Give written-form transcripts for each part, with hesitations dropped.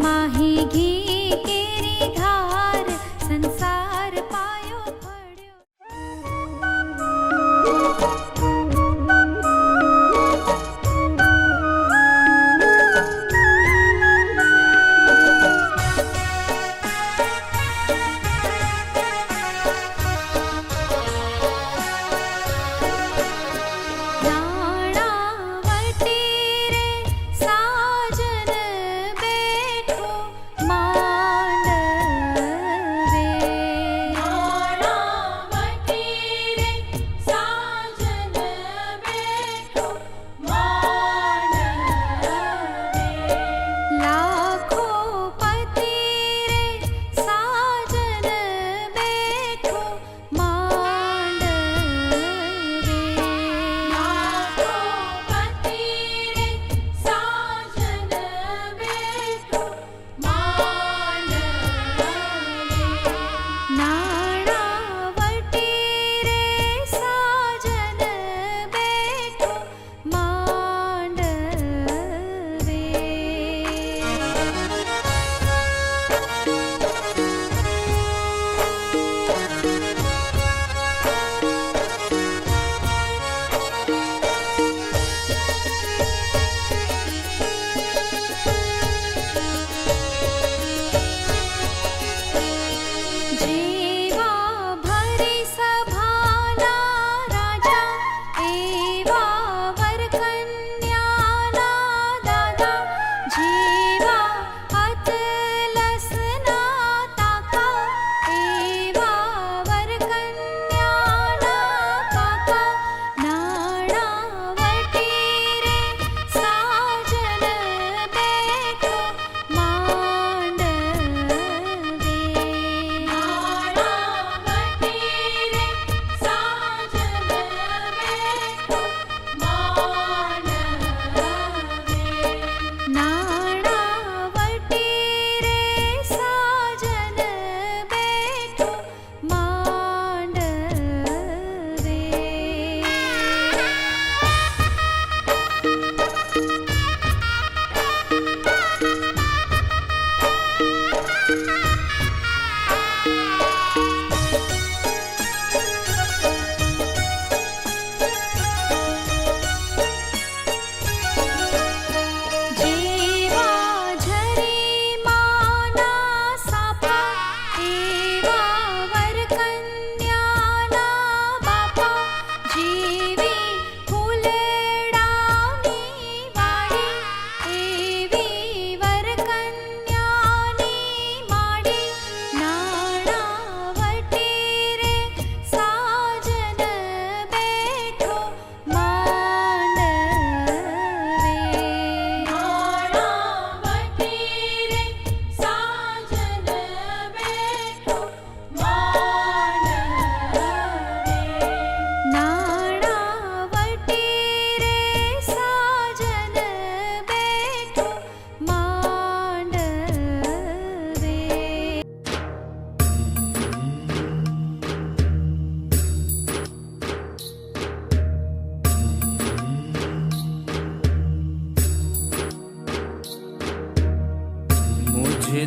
माही घी केरी धार संसार पायो पड्यो।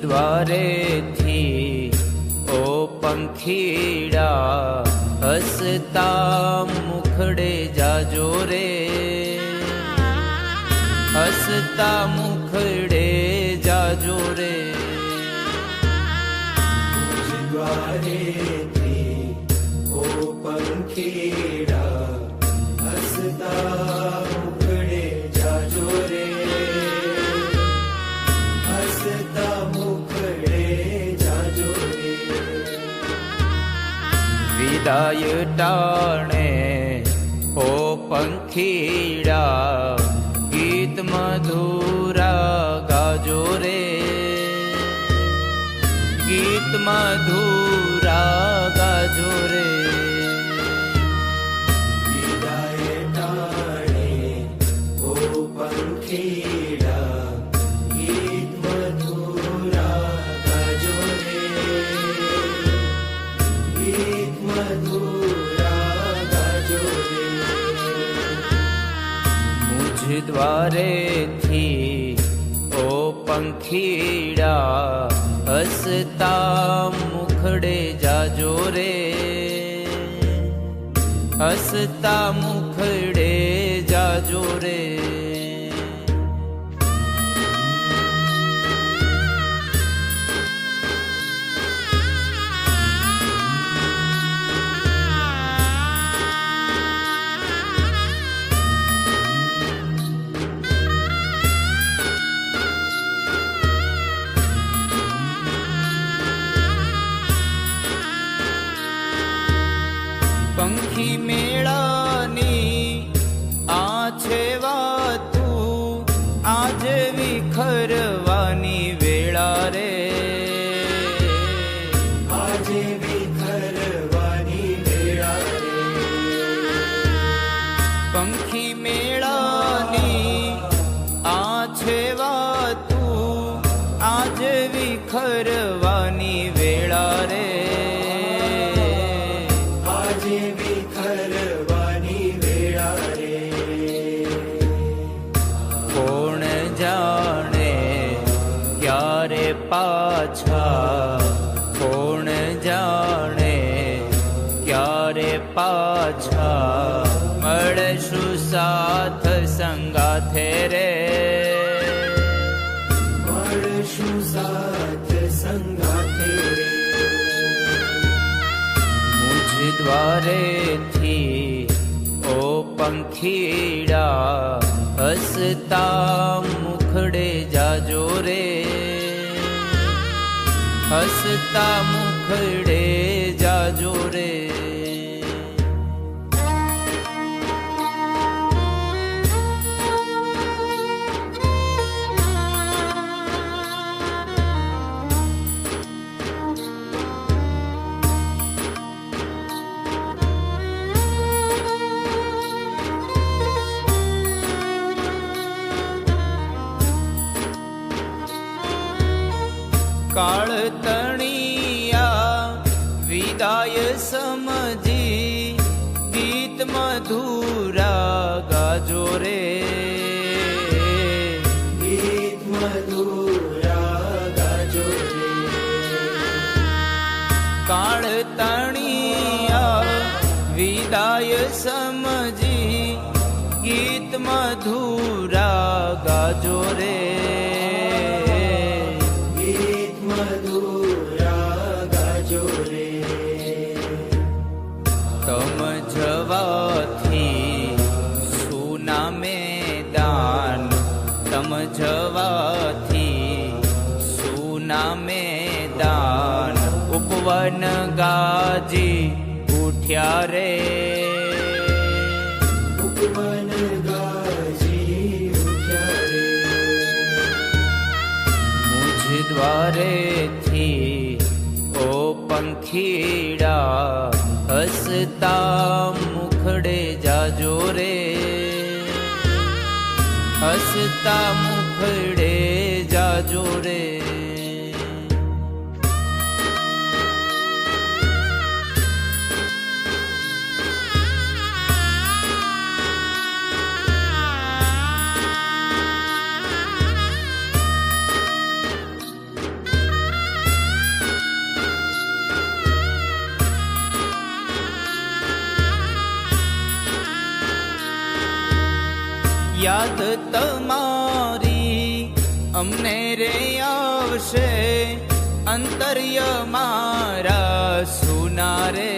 द्वारे थी ओ पंखीड़ा हसता मुखड़े जाजो रे, हसता मुखड़े जाजो रे। द्वारे थी ओ पंखीड़ा हसता मुखड़े जाजो रे, हसता मुखड़े जाजो रे। विदाय टाणे ओ पंखीड़ा गीत मधुरा गाजो रे, गीत मधुरा गाजो रे। विदाय टाणे ओ पंखीड़ा गीत मधुरा गाजो रे, गीत मधुरा गाजो रे। मुझ द्वारे थी ओ पंखीड़ा પંખીડા હસતા મુખડે જાજો રે, હસતા મુખડે જાજો રે. પંખી મેળાની આ છે વાતું, આજ વિખરવાની વેળા રે, આજે વિખરવાની વેળા રે. પંખી મેળાની આ છે વાતું, આજ વિખરવાની વેળા રે, આજે વિખરવાની વેળા રે. કોણ જાણે ક્યારે પાછા, કોણ જાણે ક્યારે પાછા મળશું સાથ સંગાથે રે, મળશું સાથ સંગાથે રે. મુજ દ્વારેથી ઓ પંખીડા હસતા મુખડે જાજો રે, હસતા મુખડે જાજો રે. કાળ તણિયા વિદાય સમજી ગીત મધુરા ગાજો રે, ગીત મધુરા ગાજો રે. કાળ તણિયા વિદાય સમજી ગીત મધુરા ગાજો રે, મધુરા ગાજો રે. તમ જવાથી સુના મેદાન, તમ જવાથી સુના મેદાન ઉપવન ગાજી ઉઠ્યા રે, ઉપવન ગાજી ઉઠ્યા રે. મુજ દ્વારેથી ઓ પંખીડા હસતા મુખડે જાજો રે, હસતા મુખડે જાજો રે. યાદ તમારી અમને રે આવશે, અંતર્ય મારા સુના રે,